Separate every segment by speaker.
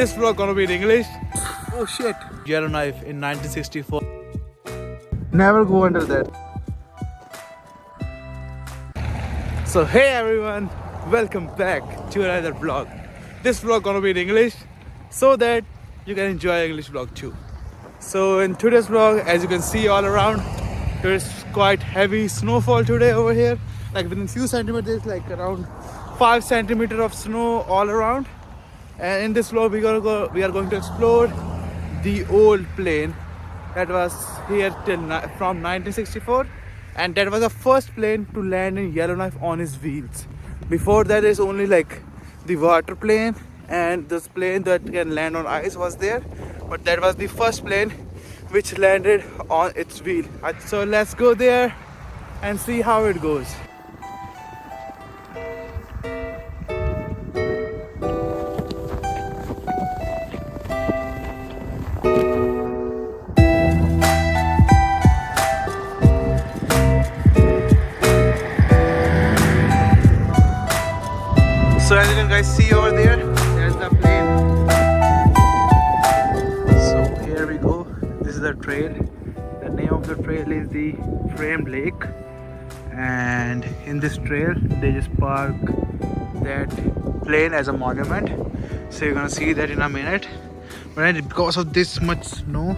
Speaker 1: This vlog gonna be in English. Oh shit. Yellowknife in 1964. Never go under that. So hey everyone, welcome back to another vlog. This vlog gonna be in English so that you can enjoy English vlog too. So in today's vlog, as you can see all around, there is quite heavy snowfall today over here. Like within few centimeters, like around 5 centimeters of snow all around. And in this vlog, we are going to explore the old plane that was here from 1964, and that was the first plane to land in Yellowknife on its wheels. Before that, is only like the water plane, and this plane that can land on ice was there, but that was the first plane which landed on its wheel. So let's go there and see how it goes. So as you can guys see over there, there's the plane. So here we go. This is the trail. The name of the trail is the Frame Lake. And in this trail, they just park that plane as a monument. So you're gonna see that in a minute. But because of this much snow,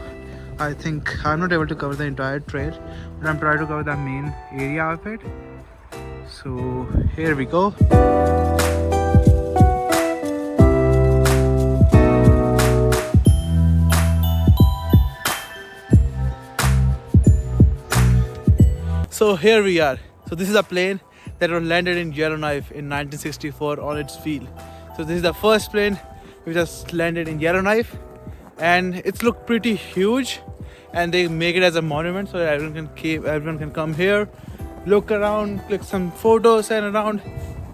Speaker 1: I think I'm not able to cover the entire trail. But I'm trying to cover the main area of it. So here we go. So here we are. So this is a plane that was landed in Yellowknife in 1964 on its wheel. So this is the first plane which has landed in Yellowknife, and it's looked pretty huge, and they make it as a monument so that everyone can come here, look around, click some photos and around,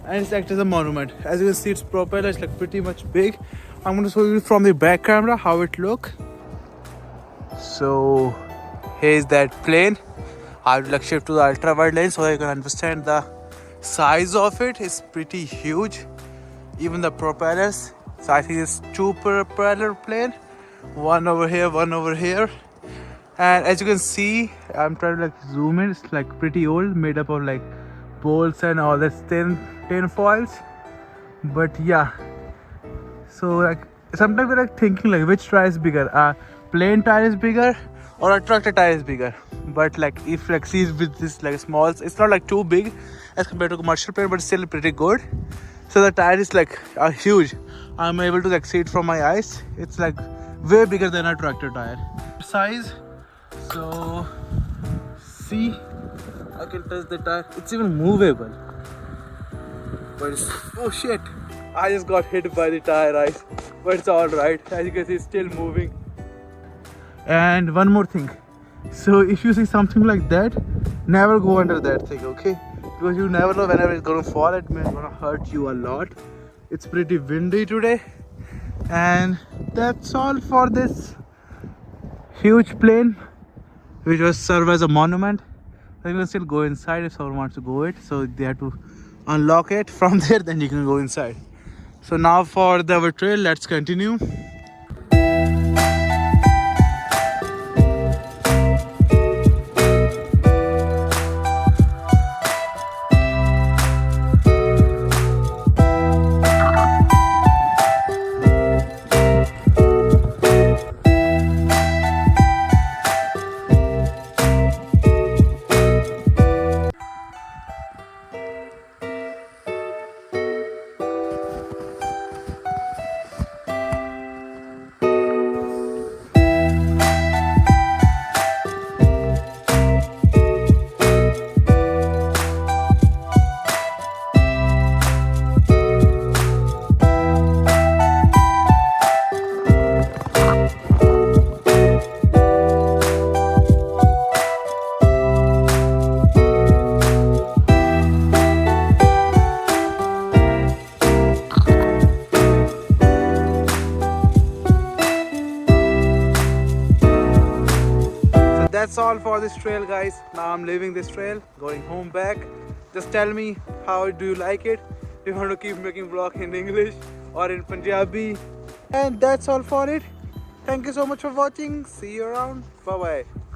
Speaker 1: and it's act as a monument. As you can see, its propeller is like pretty much big. I'm going to show you from the back camera how it look. So here's that plane. I will shift to the ultra wide lens so that you can understand the size of it. It's pretty huge. Even the propellers. So I think it's two propeller plane, one over here, one over here. And as you can see, I'm trying to like zoom in. It's like pretty old, made up of like bolts and all this tin foils. But yeah, so like sometimes we're like thinking like which tire is bigger, a plane tire is bigger or a tractor tire is bigger. But like if like sees with this like small, it's not like too big as compared to commercial plane, but still pretty good. So the tire is like huge. I'm able to like see it from my eyes. It's like way bigger than a tractor tire size. So see, I can touch the tire. It's even movable. But it's, oh shit, I just got hit by the tire ice. But it's alright. As you can see, it's still moving. And one more thing. So if you see something like that, never go under that thing, okay? Because you never know whenever it's gonna fall, it may gonna hurt you a lot. It's pretty windy today. And that's all for this huge plane, which was served as a monument. You can still go inside if someone wants to go it. So they have to unlock it from there, then you can go inside. So now for our trail, let's continue. That's all for this trail, guys. Now I'm leaving this trail, going home back. Just tell me how do you like it. If you want to keep making vlog in English or in Punjabi And that's all for it. Thank you so much for watching. See you around. Bye bye.